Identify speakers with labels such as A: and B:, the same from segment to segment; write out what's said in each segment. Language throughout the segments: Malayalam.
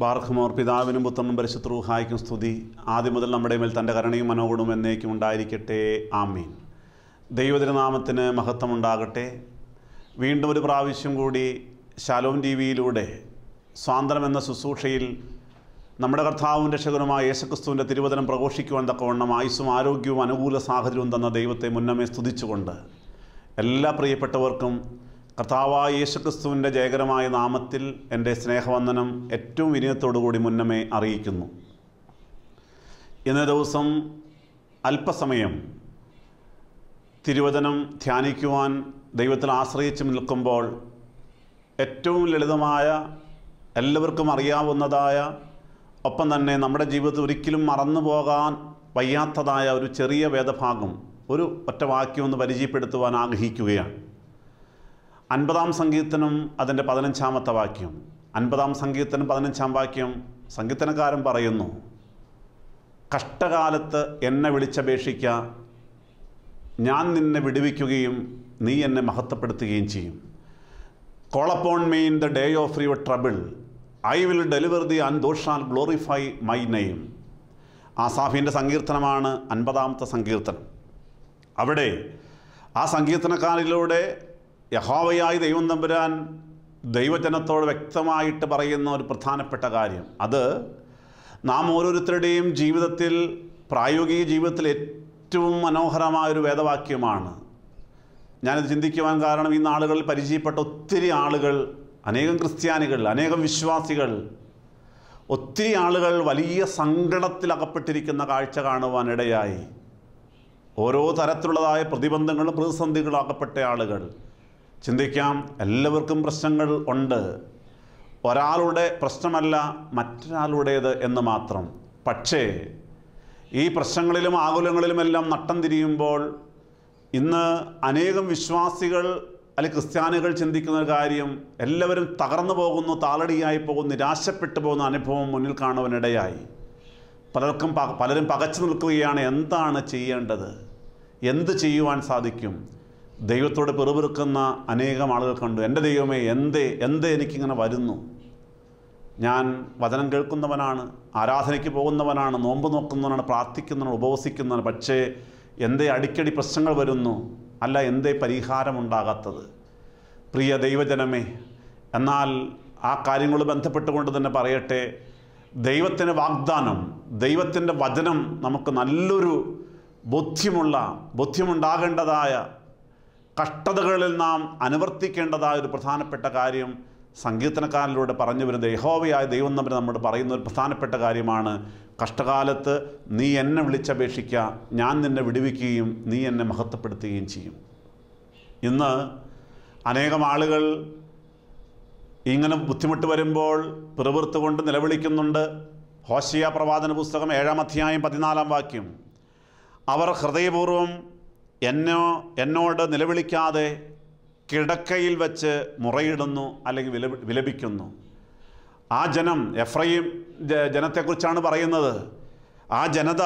A: ബാർഖുമോർ പിതാവിനും പുത്രനും പരിശുദ്ധ റൂഹായ്ക്കും സ്തുതി. ആദ്യം മുതൽ നമ്മുടെ മേൽ തൻ്റെ കരുണയും മനോഗുണവും എന്നേക്കും ഉണ്ടായിരിക്കട്ടെ. ആമീൻ. ദൈവതിരുനാമത്തിന് മഹത്വമുണ്ടാകട്ടെ. വീണ്ടും ഒരു പ്രാവശ്യം കൂടി ശാലോം ടി വിയിലൂടെ സ്വാതന്ത്ര്യം എന്ന ശുശ്രൂഷയിൽ നമ്മുടെ കർത്താവും രക്ഷകനുമായ യേശുക്രിസ്തുവിൻ്റെ തിരുവചനം പ്രഘോഷിക്കുവാൻ തക്കവണ്ണം ആയുസ്സും ആരോഗ്യവും അനുകൂല സാഹചര്യവും തന്ന ദൈവത്തെ മുന്നമേ സ്തുതിച്ചുകൊണ്ട് എല്ലാ പ്രിയപ്പെട്ടവർക്കും കർത്താവായ യേശുക്രിസ്തുവിൻ്റെ ജയകരമായ നാമത്തിൽ എൻ്റെ സ്നേഹവന്ദനം ഏറ്റവും വിനയത്തോടുകൂടി മുന്നമേ അറിയിക്കുന്നു. ഇന്നേ ദിവസം അല്പസമയം തിരുവചനം ധ്യാനിക്കുവാൻ ദൈവത്തിൽ ആശ്രയിച്ച് നിൽക്കുമ്പോൾ ഏറ്റവും ലളിതമായ, എല്ലാവർക്കും അറിയാവുന്നതായ, ഒപ്പം തന്നെ നമ്മുടെ ജീവിതത്തിൽ ഒരിക്കലും മറന്നു പോകാൻ വയ്യാത്തതായ ഒരു ചെറിയ വേദഭാഗം, ഒരു ഒറ്റ വാക്യം ഒന്ന് പരിചയപ്പെടുത്തുവാൻ ആഗ്രഹിക്കുകയാണ്. 50-ാം സങ്കീർത്തനം അതിൻ്റെ 15-ാമത്തെ വാക്യം. 50-ാം സങ്കീർത്തനം 15-ാം വാക്യം സങ്കീർത്തനക്കാരൻ പറയുന്നു, കഷ്ടകാലത്ത് എന്നെ വിളിച്ചപേക്ഷിക്ക, ഞാൻ നിന്നെ വിടുവിക്കുകയും നീ എന്നെ മഹത്വപ്പെടുത്തുകയും ചെയ്യും. Call upon me in the day of your trouble, I will deliver the and thou shall glorify my name. ആസാഫിൻ്റെ സങ്കീർത്തനമാണ് 50-ാമത്തെ സങ്കീർത്തനം. അവിടെ ആ സങ്കീർത്തനക്കാരിലൂടെ യഹോവയായ ദൈവം തമ്പുരാൻ ദൈവജനത്തോട് വ്യക്തമായിട്ട് പറയുന്ന ഒരു പ്രധാനപ്പെട്ട കാര്യം, അത് നാം ഓരോരുത്തരുടെയും ജീവിതത്തിൽ, പ്രായോഗിക ജീവിതത്തിൽ ഏറ്റവും മനോഹരമായൊരു വേദവാക്യമാണ്. ഞാനിത് ചിന്തിക്കുവാൻ കാരണം, ഈ നാളുകളിൽ പരിചയപ്പെട്ട ഒത്തിരി ആളുകൾ, അനേകം ക്രിസ്ത്യാനികൾ, അനേകം വിശ്വാസികൾ, ഒത്തിരി ആളുകൾ വലിയ സങ്കടത്തിലകപ്പെട്ടിരിക്കുന്ന കാഴ്ച കാണുവാനിടയായി. ഓരോ തരത്തിലുള്ളതായ പ്രതിബന്ധങ്ങളും പ്രതിസന്ധികളും അകപ്പെട്ട ആളുകൾ. ചിന്തിക്കാം, എല്ലാവർക്കും പ്രശ്നങ്ങൾ ഉണ്ട്. ഒരാളുടെ പ്രശ്നമല്ല മറ്റൊരാളുടേത് എന്ന് മാത്രം. പക്ഷേ ഈ പ്രശ്നങ്ങളിലും ആകുലങ്ങളിലുമെല്ലാം നട്ടം തിരിയുമ്പോൾ ഇന്ന് അനേകം വിശ്വാസികൾ അല്ലെങ്കിൽ ക്രിസ്ത്യാനികൾ ചിന്തിക്കുന്ന ഒരു കാര്യം, എല്ലാവരും തകർന്നു പോകുന്നു, താളടിയായി പോകുന്നു, നിരാശപ്പെട്ടു പോകുന്ന അനുഭവം മുന്നിൽ കാണുവാനിടയായി. പലരും പകച്ചു നിൽക്കുകയാണ്. എന്താണ് ചെയ്യേണ്ടത്? എന്ത് ചെയ്യുവാൻ സാധിക്കും? ദൈവത്തോട് പിറുപിറുക്കുന്ന അനേകം ആളുകൾ കണ്ടു. എൻ്റെ ദൈവമേ, എന്തേ എനിക്കിങ്ങനെ വരുന്നു? ഞാൻ വചനം കേൾക്കുന്നവനാണ്, ആരാധനയ്ക്ക് പോകുന്നവനാണ്, നോമ്പ് നോക്കുന്നവനാണ്, പ്രാർത്ഥിക്കുന്നവനാണ്, ഉപവസിക്കുന്നവനാണ്. പക്ഷേ എന്തേ അടിക്കടി പ്രശ്നങ്ങൾ വരുന്നു? അല്ല, എന്തേ പരിഹാരമുണ്ടാകാത്തത്? പ്രിയ ദൈവജനമേ, എന്നാൽ ആ കാര്യങ്ങൾ ബന്ധപ്പെട്ടുകൊണ്ട് തന്നെ പറയട്ടെ, ദൈവത്തിൻ്റെ വാഗ്ദാനം, ദൈവത്തിൻ്റെ വചനം നമുക്ക് നല്ലൊരു ബോധ്യമുണ്ടാകേണ്ടതായ, കഷ്ടതകളിൽ നാം അനുവർത്തിക്കേണ്ടതായ ഒരു പ്രധാനപ്പെട്ട കാര്യം സങ്കീർത്തനക്കാരിലൂടെ പറഞ്ഞു വരുന്നത്, യഹോവയായ ദൈവം തമ്പുരാൻ നമ്മോട് പറയുന്ന ഒരു പ്രധാനപ്പെട്ട കാര്യമാണ്, കഷ്ടകാലത്ത് നീ എന്നെ വിളിച്ചപേക്ഷിക്കുക, ഞാൻ നിന്നെ വിടുവിക്കുകയും നീ എന്നെ മഹത്വപ്പെടുത്തുകയും ചെയ്യും. ഇന്ന് അനേകം ആളുകൾ ഇങ്ങനെ ബുദ്ധിമുട്ട് വരുമ്പോൾ പിറുപിറുത്തുകൊണ്ട് നിലവിളിക്കുന്നുണ്ട്. ഹോശയ്യ പ്രവാചന പുസ്തകം 7-ാം അധ്യായം 14-ാം വാക്യം, അവർ ഹൃദയപൂർവ്വം എന്നോട് നിലവിളിക്കാതെ കിടക്കയിൽ വെച്ച് മുറയിടുന്നു, അല്ലെങ്കിൽ വിലപിക്കുന്നു. ആ ജനം, എഫ്രയീം ജനത്തെക്കുറിച്ചാണ് പറയുന്നത്. ആ ജനത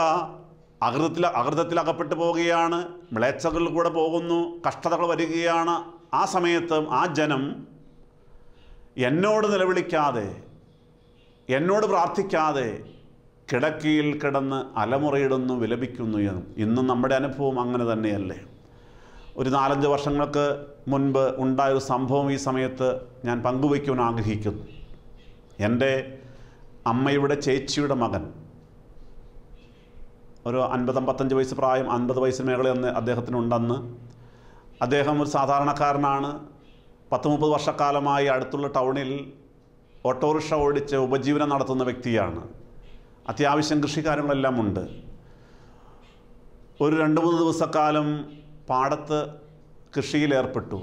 A: അകൃതത്തിൽ പോവുകയാണ്, മ്ലേച്ഛതകളിൽ കൂടെ പോകുന്നു, കഷ്ടതകൾ വരികയാണ്. ആ സമയത്തും ആ ജനം എന്നോട് നിലവിളിക്കാതെ, എന്നോട് പ്രാർത്ഥിക്കാതെ കിടക്കയിൽ കിടന്ന് അലമുറയിടുന്നു, വിലപിക്കുന്നു എന്നും. ഇന്നും നമ്മുടെ അനുഭവം അങ്ങനെ തന്നെയല്ലേ? ഒരു 4-5 വർഷങ്ങൾക്ക് മുൻപ് ഉണ്ടായൊരു സംഭവം ഈ സമയത്ത് ഞാൻ പങ്കുവയ്ക്കുവാൻ ആഗ്രഹിക്കുന്നു. എൻ്റെ അമ്മയുടെ ചേച്ചിയുടെ മകൻ, ഒരു 50-55 വയസ്സ് പ്രായം, 50 വയസ്സിന് മേഖലയെന്ന് അദ്ദേഹത്തിനുണ്ടെന്ന്. അദ്ദേഹം ഒരു സാധാരണക്കാരനാണ്. 10-30 വർഷക്കാലമായി അടുത്തുള്ള ടൗണിൽ ഓട്ടോറിക്ഷ ഓടിച്ച് ഉപജീവനം നടത്തുന്ന വ്യക്തിയാണ്. അത്യാവശ്യം കൃഷിക്കാര്യങ്ങളെല്ലാം ഉണ്ട്. ഒരു 2-3 ദിവസക്കാലം പാടത്ത് കൃഷിയിലേർപ്പെട്ടു.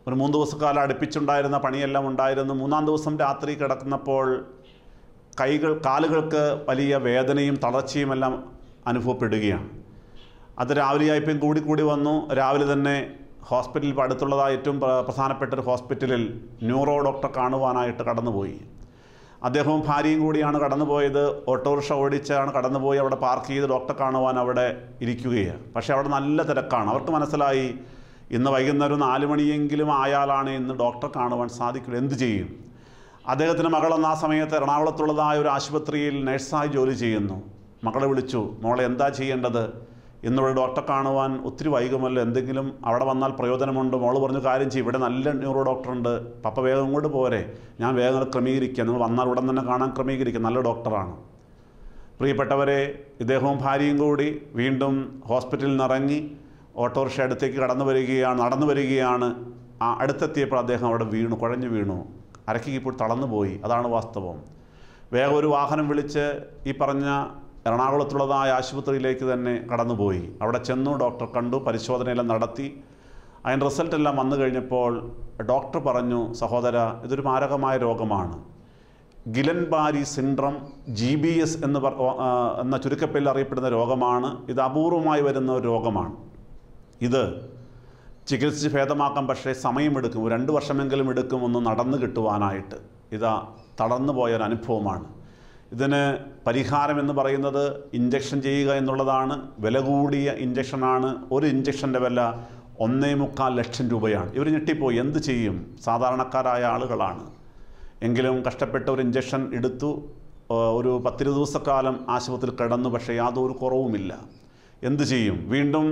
A: ഒരു 3 ദിവസക്കാലം അടുപ്പിച്ചുണ്ടായിരുന്ന പണിയെല്ലാം ഉണ്ടായിരുന്നു. 3-ാം ദിവസം രാത്രി കിടക്കുന്നപ്പോൾ കാലുകൾക്ക് വലിയ വേദനയും തളർച്ചയും എല്ലാം അനുഭവപ്പെടുകയാണ്. അത് രാവിലെയായപ്പോൾ കൂടി വന്നു. രാവിലെ തന്നെ ഹോസ്പിറ്റലിൽ അടുത്തുള്ളതായ ഏറ്റവും പ്രധാനപ്പെട്ട ഒരു ഹോസ്പിറ്റലിൽ ന്യൂറോ ഡോക്ടറെ കാണുവാനായിട്ട് കടന്നുപോയി. അദ്ദേഹവും ഭാര്യയും കൂടിയാണ് കടന്നുപോയത്. ഓട്ടോറിക്ഷ ഓടിച്ചാണ് കടന്നുപോയി. അവിടെ പാർക്ക് ചെയ്ത് ഡോക്ടറെ കാണുവാൻ അവിടെ ഇരിക്കുകയാണ്. പക്ഷേ അവിടെ നല്ല തിരക്കാണ്. അവർക്ക് മനസ്സിലായി ഇന്ന് വൈകുന്നേരം 4 മണിയെങ്കിലും ആയാലാണ് ഇന്ന് ഡോക്ടറെ കാണുവാൻ സാധിക്കില്ല. എന്ത് ചെയ്യും? അദ്ദേഹത്തിൻ്റെ മകളെന്ന് ആ സമയത്ത് എറണാകുളത്തുള്ളതായ ഒരു ആശുപത്രിയിൽ നഴ്സായി ജോലി ചെയ്യുന്നു. മകളെ വിളിച്ചു, മോളെ എന്താ ചെയ്യേണ്ടത്, ഇന്നിവിടെ ഡോക്ടറെ കാണുവാൻ ഒത്തിരി വൈകുമല്ലോ, എന്തെങ്കിലും അവിടെ വന്നാൽ പ്രയോജനമുണ്ട്. മോള് പറഞ്ഞു, കാര്യം ചെയ്യും, ഇവിടെ നല്ല ന്യൂറോ ഡോക്ടറുണ്ട്, പപ്പ വേഗം ഇങ്ങോട്ട് പോരെ, ഞാൻ വേഗം ക്രമീകരിക്കുക, നിങ്ങൾ വന്നാൽ ഉടൻ തന്നെ കാണാൻ ക്രമീകരിക്കുക, നല്ല ഡോക്ടറാണ്. പ്രിയപ്പെട്ടവരെ, ഇദ്ദേഹവും ഭാര്യയും കൂടി വീണ്ടും ഹോസ്പിറ്റലിൽ നിന്ന് ഇറങ്ങി ഓട്ടോറിക്ഷ അടുത്തേക്ക് നടന്നു വരികയാണ്. അടുത്തെത്തിയപ്പോൾ അദ്ദേഹം അവിടെ വീണു, കുഴഞ്ഞു വീണു, അരക്കി ഇപ്പോൾ തളർന്നു പോയി. അതാണ് വാസ്തവം. വേഗം ഒരു വാഹനം വിളിച്ച് ഈ പറഞ്ഞ എറണാകുളത്തുള്ളതായ ആശുപത്രിയിലേക്ക് തന്നെ കടന്നുപോയി. അവിടെ ചെന്നു, ഡോക്ടർ കണ്ടു, പരിശോധനയെല്ലാം നടത്തി. അതിൻ്റെ റിസൾട്ടെല്ലാം വന്നു കഴിഞ്ഞപ്പോൾ ഡോക്ടർ പറഞ്ഞു, സഹോദര, ഇതൊരു മാരകമായ രോഗമാണ്, ഗിലൻ-ബാരി സിൻഡ്രം, GBS എന്ന ചുരുക്കപ്പേരിൽ അറിയപ്പെടുന്ന രോഗമാണ്. ഇത് അപൂർവമായി വരുന്ന ഒരു രോഗമാണ്. ഇത് ചികിത്സിച്ച് ഭേദമാക്കാൻ പക്ഷേ സമയമെടുക്കും, 2 വർഷമെങ്കിലും എടുക്കും ഒന്ന് നടന്നു കിട്ടുവാനായിട്ട്. ഇതാ തളർന്നു പോയൊരു അനുഭവമാണ്. ഇതിന് പരിഹാരം എന്ന് പറയുന്നത് ഇഞ്ചക്ഷൻ ചെയ്യുക എന്നുള്ളതാണ്. വില കൂടിയ ഇഞ്ചക്ഷനാണ്. ഒരു ഇഞ്ചക്ഷൻ്റെ വില 1.25 ലക്ഷം രൂപയാണ്. ഇവർ ഞെട്ടിപ്പോയി, എന്ത് ചെയ്യും, സാധാരണക്കാരായ ആളുകളാണ്. എങ്കിലും കഷ്ടപ്പെട്ട ഒരു ഇഞ്ചക്ഷൻ എടുത്തു. ഒരു 10-20 ദിവസക്കാലം ആശുപത്രിയിൽ കിടന്നു. പക്ഷേ യാതൊരു കുറവുമില്ല. എന്ത് ചെയ്യും? വീണ്ടും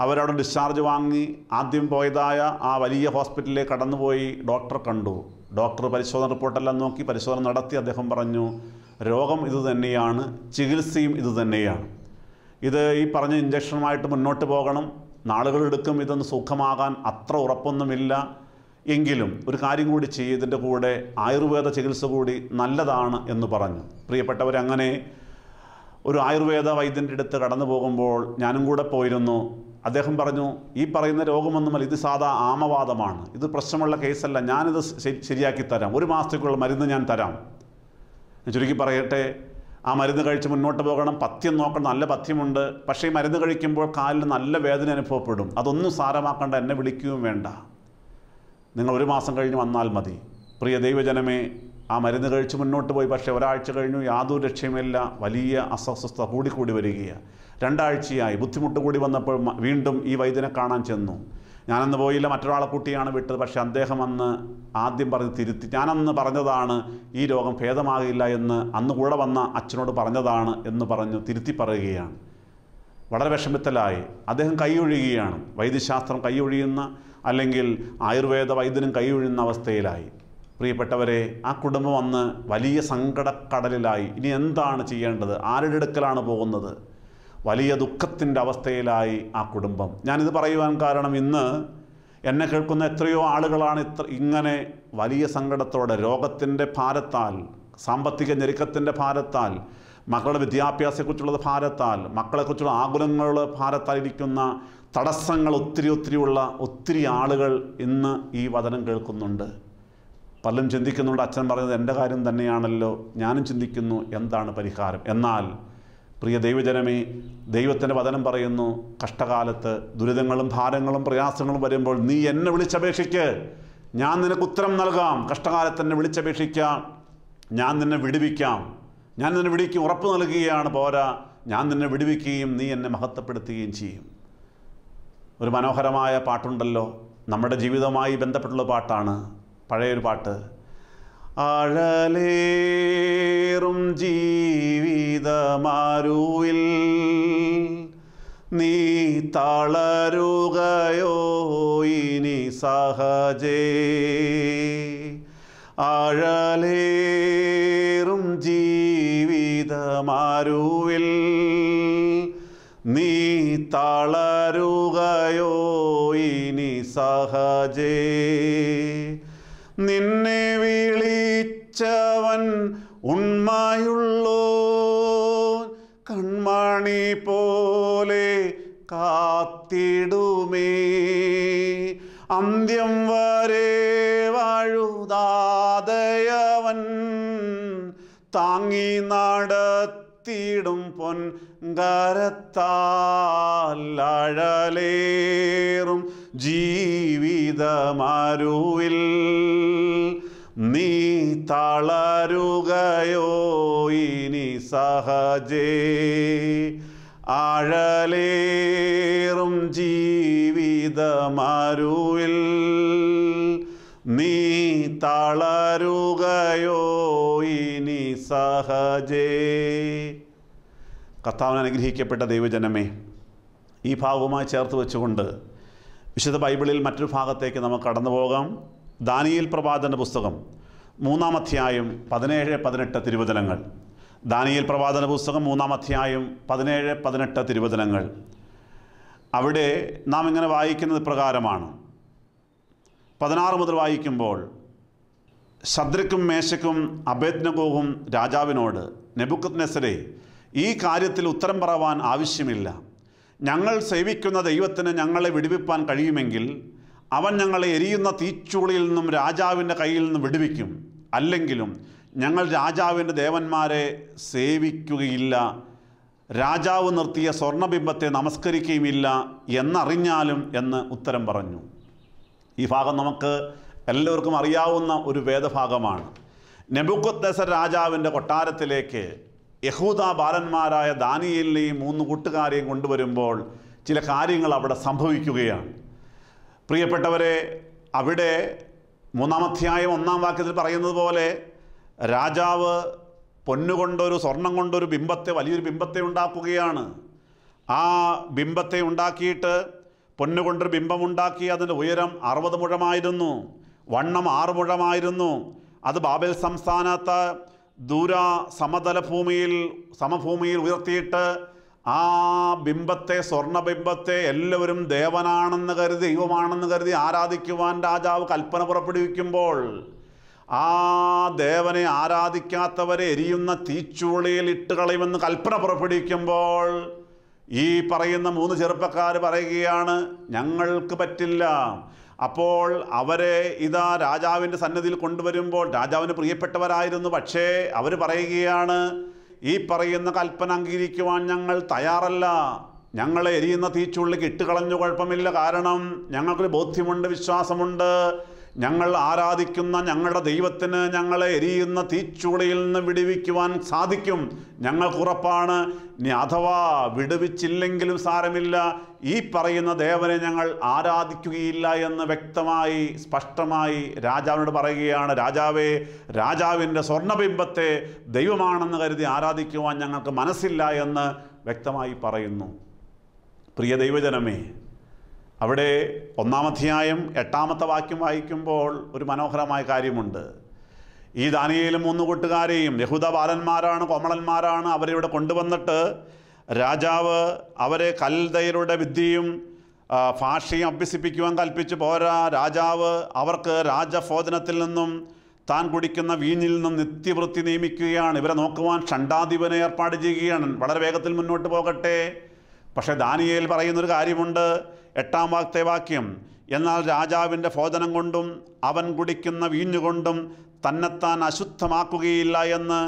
A: അവരവിടെ ഡിസ്ചാർജ് വാങ്ങി ആദ്യം പോയതായ ആ വലിയ ഹോസ്പിറ്റലിലേക്ക് കടന്നുപോയി ഡോക്ടറെ കണ്ടു. ഡോക്ടർ പരിശോധന റിപ്പോർട്ടെല്ലാം നോക്കി, പരിശോധന നടത്തി. അദ്ദേഹം പറഞ്ഞു, രോഗം ഇതുതന്നെയാണ്, ചികിത്സയും ഇതുതന്നെയാണ്. ഇത് ഈ പറഞ്ഞ ഇഞ്ചക്ഷനുമായിട്ട് മുന്നോട്ട് പോകണം, നാളുകളെടുക്കും ഇതൊന്ന് സുഖമാകാൻ, അത്ര ഉറപ്പൊന്നുമില്ല. എങ്കിലും ഒരു കാര്യം കൂടി ചെയ്യും, ഇതിൻ്റെ കൂടെ ആയുർവേദ ചികിത്സ കൂടി നല്ലതാണ് എന്ന് പറഞ്ഞു. പ്രിയപ്പെട്ടവരങ്ങനെ ഒരു ആയുർവേദ വൈദ്യൻ്റെ അടുത്ത് കടന്നു പോകുമ്പോൾ ഞാനും കൂടെ പോയിരുന്നു. അദ്ദേഹം പറഞ്ഞു, ഈ പറയുന്ന രോഗമൊന്നുമല്ല, ഇത് സാധാ ആമവാദമാണ്, ഇത് പ്രശ്നമുള്ള കേസല്ല, ഞാനിത് ശരിയാക്കി തരാം, 1 മാസത്തേക്കുള്ള മരുന്ന് ഞാൻ തരാം. ചുരുക്കി പറയട്ടെ, ആ മരുന്ന് കഴിച്ച് മുന്നോട്ട് പോകണം. പഥ്യം നോക്കണം, നല്ല പഥ്യമുണ്ട്. പക്ഷേ ഈ മരുന്ന് കഴിക്കുമ്പോൾ കാലിൽ നല്ല വേദന അനുഭവപ്പെടും. അതൊന്നും സാരമാക്കേണ്ട, എന്നെ വിളിക്കുകയും വേണ്ട, നിങ്ങൾ 1 മാസം കഴിഞ്ഞ് വന്നാൽ മതി. പ്രിയ ദൈവജനമേ, ആ മരുന്ന് കഴിച്ച് മുന്നോട്ട് പോയി. പക്ഷേ ഒരാഴ്ച കഴിഞ്ഞു, യാതൊരു രക്ഷയുമില്ല, വലിയ അസ്വസ്ഥത കൂടിക്കൂടി വരികയാണ്. 2 ആഴ്ചയായി. ബുദ്ധിമുട്ട് കൂടി വന്നപ്പോൾ വീണ്ടും ഈ വൈദ്യനെ കാണാൻ ചെന്നു. ഞാനന്ന് പോയില്ല, മറ്റൊരാളെ കുട്ടിയാണ് വിട്ടത്. പക്ഷേ അദ്ദേഹം അന്ന് ആദ്യം പറഞ്ഞ് തിരുത്തി. ഞാനന്ന് പറഞ്ഞതാണ് ഈ രോഗം ഭേദമാകില്ല എന്ന്, അന്ന് കൂടെ വന്ന അച്ഛനോട് പറഞ്ഞതാണ് എന്ന് പറഞ്ഞു തിരുത്തി പറയുകയാണ്. വളരെ വിഷമത്തിലായി. അദ്ദേഹം കൈയൊഴിയുകയാണ്. വൈദ്യശാസ്ത്രം കൈയൊഴിയുന്ന, അല്ലെങ്കിൽ ആയുർവേദ വൈദ്യനും കൈയൊഴിയുന്ന അവസ്ഥയിലായി. പ്രിയപ്പെട്ടവരെ, ആ കുടുംബം അന്ന് വലിയ സങ്കടക്കടലിലായി. ഇനി എന്താണ് ചെയ്യേണ്ടത്, ആരുടെ അടുക്കലാണ് പോകുന്നത്, വലിയ ദുഃഖത്തിൻ്റെ അവസ്ഥയിലായി ആ കുടുംബം. ഞാനിത് പറയുവാൻ കാരണം, ഇന്ന് എന്നെ കേൾക്കുന്ന എത്രയോ ആളുകളാണ് ഇങ്ങനെ വലിയ സങ്കടത്തോടെ, രോഗത്തിൻ്റെ ഭാരത്താൽ, സാമ്പത്തിക ഞെരുക്കത്തിൻ്റെ ഭാരത്താൽ, മക്കളുടെ വിദ്യാഭ്യാസത്തെക്കുറിച്ചുള്ള ഭാരത്താൽ, മക്കളെക്കുറിച്ചുള്ള ആകുലങ്ങളുടെ ഭാരത്താൽ ഇരിക്കുന്ന തടസ്സങ്ങൾ ഒത്തിരിയുള്ള ഒത്തിരി ആളുകൾ ഇന്ന് ഈ വചനം കേൾക്കുന്നുണ്ട്. പലരും ചിന്തിക്കുന്നുണ്ട്, അച്ഛൻ പറയുന്നത് എൻ്റെ കാര്യം തന്നെയാണല്ലോ, ഞാനും ചിന്തിക്കുന്നു എന്താണ് പരിഹാരം. എന്നാൽ പ്രിയ ദൈവജനമേ, ദൈവത്തിൻ്റെ വചനം പറയുന്നു, കഷ്ടകാലത്ത് ദുരിതങ്ങളും ഭാരങ്ങളും പ്രയാസങ്ങളും വരുമ്പോൾ നീ എന്നെ വിളിച്ചപേക്ഷിക്ക്, ഞാൻ നിനക്ക് ഉത്തരം നൽകാം. കഷ്ടകാലത്ത് എന്നെ വിളിച്ചപേക്ഷിക്കാം, ഞാൻ നിന്നെ വിടുവിക്കാം, ഞാൻ നിന്നെ വിടുവിക്കും, ഉറപ്പ് നൽകുകയാണ്. പോരാ, ഞാൻ നിന്നെ വിടുവിക്കുകയും നീ എന്നെ മഹത്വപ്പെടുത്തുകയും ചെയ്യും. ഒരു മനോഹരമായ പാട്ടുണ്ടല്ലോ, നമ്മുടെ ജീവിതവുമായി ബന്ധപ്പെട്ടുള്ള പാട്ടാണ്, പഴയൊരു പാട്ട്. ആഴലേറും ജീവിതമാരുവിൽ നീ തളരുകയോ ഇനി സഹജേ, ആഴലേറും ജീവിതമാരുവിൽ നീ തളരുകയോ ഇനി സഹജേ, നിന്നെ വിളിച്ചവൻ ഉണ്മയുള്ളോ, കൺമണി പോലെ കാത്തിടുമേ, അന്ത്യം വരെ വഴുതാതയവൻ താങ്ങി നടത്തിടും പൊൻകരത്താൽ, അഴലേറും ജീവിതമരുവിൽ നീ തളരുകയോ ഇനി സഹജേ, ആഴലേറും ജീവിതമരുവിൽ നീ തളരുകയോ ഇനി സഹജേ. കർത്താവിന് അനുഗ്രഹിക്കപ്പെട്ട ദൈവജനമേ, ഈ ഭാഗവുമായി ചേർത്ത് വെച്ചുകൊണ്ട് വിശുദ്ധ ബൈബിളിൽ മറ്റൊരു ഭാഗത്തേക്ക് നമുക്ക് കടന്നു പോകാം. ദാനിയേൽ പ്രവാചകന്റെ പുസ്തകം 3-ാം അധ്യായം 17-18 തിരുവചനങ്ങൾ. ദാനിയേൽ പ്രവാചകന്റെ പുസ്തകം 3-ാം അധ്യായം 17-18 തിരുവചനങ്ങൾ. അവിടെ നാം ഇങ്ങനെ വായിക്കുന്നത് പ്രകാരമാണ്. 16 മുതൽ വായിക്കുമ്പോൾ, ശദ്രക്കും മേശക്കും അബേദ്നെഗോവും രാജാവിനോട്, നെബൂഖദ്നേസരേ, ഈ കാര്യത്തിൽ ഉത്തരം പറവാൻ ആവശ്യമില്ല. ഞങ്ങൾ സേവിക്കുന്ന ദൈവത്തിന് ഞങ്ങളെ വിടുവിപ്പാൻ കഴിയുമെങ്കിൽ അവൻ ഞങ്ങളെ എരിയുന്ന തീച്ചൂളയിൽ നിന്നും രാജാവിൻ്റെ കയ്യിൽ നിന്നും വിടുവിക്കും. അല്ലെങ്കിലും ഞങ്ങൾ രാജാവിൻ്റെ ദേവന്മാരെ സേവിക്കുകയില്ല, രാജാവ് നിർത്തിയ സ്വർണ്ണബിംബത്തെ നമസ്കരിക്കുകയുമില്ല എന്നറിഞ്ഞാലും എന്ന് ഉത്തരം പറഞ്ഞു. ഈ ഭാഗം നമുക്ക് എല്ലാവർക്കും അറിയാവുന്ന ഒരു വേദഭാഗമാണ്. നെബൂഖദ്നേസർ രാജാവിൻ്റെ കൊട്ടാരത്തിലേക്ക് യഹൂദ ബാലന്മാരായ ദാനിയേലിനെയും 3 കൂട്ടുകാരെയും കൊണ്ടുവരുമ്പോൾ ചില കാര്യങ്ങൾ അവിടെ സംഭവിക്കുകയാണ്. പ്രിയപ്പെട്ടവരെ, അവിടെ 3-ാം അധ്യായം 1-ാം വാക്യത്തിൽ പറയുന്നത് പോലെ രാജാവ് പൊന്നുകൊണ്ടൊരു സ്വർണം കൊണ്ടൊരു ബിംബത്തെ, വലിയൊരു ബിംബത്തെ ഉണ്ടാക്കുകയാണ്. ആ ബിംബത്തെ ഉണ്ടാക്കിയിട്ട്, പൊന്നുകൊണ്ടൊരു ബിംബമുണ്ടാക്കി, അതിൻ്റെ ഉയരം 60 മുഴമായിരുന്നു, വണ്ണം 6 മുഴമായിരുന്നു. അത് ബാബേൽ സംസ്ഥാനത്ത് ദൂര സമഭൂമിയിൽ ഉയർത്തിയിട്ട് ആ ബിംബത്തെ, സ്വർണ്ണബിംബത്തെ എല്ലാവരും ദേവനാണെന്ന് കരുതി, ദൈവമാണെന്ന് കരുതി ആരാധിക്കുവാൻ രാജാവ് കൽപ്പന പുറപ്പെടുവിക്കുമ്പോൾ, ആ ദേവനെ ആരാധിക്കാത്തവരെ എരിയുന്ന തീച്ചൂളയിൽ ഇട്ട് കളയുമെന്ന് കൽപ്പന പുറപ്പെടുവിക്കുമ്പോൾ, ഈ പറയുന്ന 3 ചെറുപ്പക്കാർ പറയുകയാണ്, ഞങ്ങൾക്ക് പറ്റില്ല. അപ്പോൾ അവരെ ഇതാ രാജാവിൻ്റെ സന്നിധിയിൽ കൊണ്ടുവരുമ്പോൾ, രാജാവിന് പ്രിയപ്പെട്ടവരായിരുന്നു, പക്ഷേ അവർ പറയുകയാണ്, ഈ പറയുന്ന കൽപ്പന അംഗീകരിക്കുവാൻ ഞങ്ങൾ തയ്യാറല്ല. ഞങ്ങളെ എരിയുന്ന തീച്ചുള്ളിക്ക് ഇട്ടുകളഞ്ഞു കുഴപ്പമില്ല, കാരണം ഞങ്ങൾക്കൊരു ബോധ്യമുണ്ട്, വിശ്വാസമുണ്ട്. ഞങ്ങൾ ആരാധിക്കുന്ന ഞങ്ങളുടെ ദൈവത്തിന് ഞങ്ങളെ എരിയുന്ന തീച്ചൂളയിൽ നിന്ന് വിടുവിക്കുവാൻ സാധിക്കും, ഞങ്ങൾക്കുറപ്പാണ്. ഇനി അഥവാ വിടുവിച്ചില്ലെങ്കിലും സാരമില്ല, ഈ പറയുന്ന ദേവനെ ഞങ്ങൾ ആരാധിക്കുകയില്ല എന്ന് വ്യക്തമായി, സ്പഷ്ടമായി രാജാവിനോട് പറയുകയാണ്. രാജാവേ, രാജാവിൻ്റെ സ്വർണ്ണബിംബത്തെ ദൈവമാണെന്ന് കരുതി ആരാധിക്കുവാൻ ഞങ്ങൾക്ക് മനസ്സില്ല എന്ന് വ്യക്തമായി പറയുന്നു. പ്രിയ ദൈവജനമേ, അവിടെ 1-ാം അധ്യായം 8-ാമത്തെ വാക്യം വായിക്കുമ്പോൾ ഒരു മനോഹരമായ കാര്യമുണ്ട്. ഈ ദാനിയേലും 3 കൂട്ടുകാരെയും, യഹൂദ ബാലന്മാരാണ്, കോമളന്മാരാണ്, അവരിവിടെ കൊണ്ടുവന്നിട്ട് രാജാവ് അവരെ കൽദയരുടെ വിദ്യയും ഭാഷയും അഭ്യസിപ്പിക്കുവാൻ കൽപ്പിച്ചു. പോരാ, രാജാവ് അവർക്ക് രാജഭോജനത്തിൽ നിന്നും താൻ കുടിക്കുന്ന വീഞ്ഞിൽ നിന്നും നിത്യവൃത്തി നിയമിക്കുകയാണ്. ഇവരെ നോക്കുവാൻ ഷണ്ഡാധിപനെ ഏർപ്പാട് ചെയ്യുകയാണ്. വളരെ വേഗത്തിൽ മുന്നോട്ട് പോകട്ടെ. പക്ഷേ ദാനിയേൽ പറയുന്നൊരു കാര്യമുണ്ട്. 8-ാമത്തെ വാക്യം, എന്നാൽ രാജാവിൻ്റെ ഭോജനം കൊണ്ടും അവൻ കുടിക്കുന്ന വീഞ്ഞുകൊണ്ടും തന്നെത്താൻ അശുദ്ധമാക്കുകയില്ല എന്ന്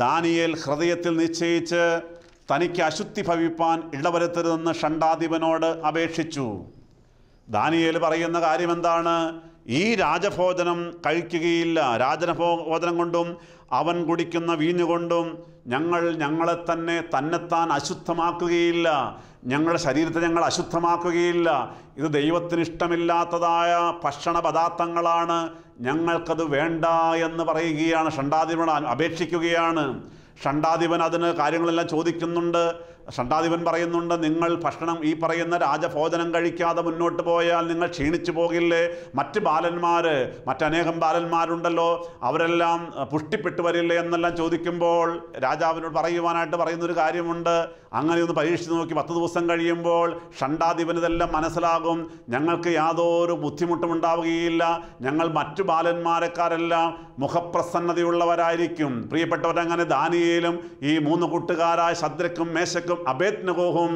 A: ദാനിയേൽ ഹൃദയത്തിൽ നിശ്ചയിച്ച് തനിക്ക് അശുദ്ധി ഭവിപ്പാൻ ഇടവരുത്തരുതെന്ന് ഷണ്ഡാധിപനോട് അപേക്ഷിച്ചു. ദാനിയേൽ പറയുന്ന കാര്യം എന്താണ്? ഈ രാജഭോജനം കഴിക്കുകയില്ല, രാജഭോജനം കൊണ്ടും അവൻ കുടിക്കുന്ന വീഞ്ഞുകൊണ്ടും ഞങ്ങളെ തന്നെത്താൻ അശുദ്ധമാക്കുകയില്ല, ഞങ്ങളുടെ ശരീരത്തെ ഞങ്ങൾ അശുദ്ധമാക്കുകയില്ല. ഇത് ദൈവത്തിന് ഇഷ്ടമില്ലാത്തതായ ഭക്ഷണ പദാർത്ഥങ്ങളാണ്, ഞങ്ങൾക്കത് വേണ്ട എന്ന് പറയുകയാണ്. ഷണ്ഡാധിപനോട് അപേക്ഷിക്കുകയാണ്. ഷണ്ഡാധിപൻ അതിന് കാര്യങ്ങളെല്ലാം ചോദിക്കുന്നുണ്ട്. ഷണ്ഡാധിപൻ പറയുന്നുണ്ട്, നിങ്ങൾ ഭക്ഷണം, ഈ പറയുന്ന രാജഭോജനം കഴിക്കാതെ മുന്നോട്ട് പോയാൽ നിങ്ങൾ ക്ഷീണിച്ചു പോകില്ലേ? മറ്റനേകം ബാലന്മാരുണ്ടല്ലോ, അവരെല്ലാം പുഷ്ടിപ്പെട്ടു വരില്ലേ എന്നെല്ലാം ചോദിക്കുമ്പോൾ രാജാവിനോട് പറയുന്നൊരു കാര്യമുണ്ട്. അങ്ങനെ ഒന്ന് പരീക്ഷിച്ച് നോക്കി 10 ദിവസം കഴിയുമ്പോൾ ഷണ്ഡാധിപന് ഇതെല്ലാം മനസ്സിലാകും. ഞങ്ങൾക്ക് യാതൊരു ബുദ്ധിമുട്ടും ഉണ്ടാവുകയില്ല, ഞങ്ങൾ മറ്റു ബാലന്മാരെക്കാരെല്ലാം മുഖപ്രസന്നതയുള്ളവരായിരിക്കും. പ്രിയപ്പെട്ടവരങ്ങനെ ദാനിയേലും ഈ 3 കൂട്ടുകാരായ ശദ്രക്കും മേശക്കും അബേദ്നെഗോവും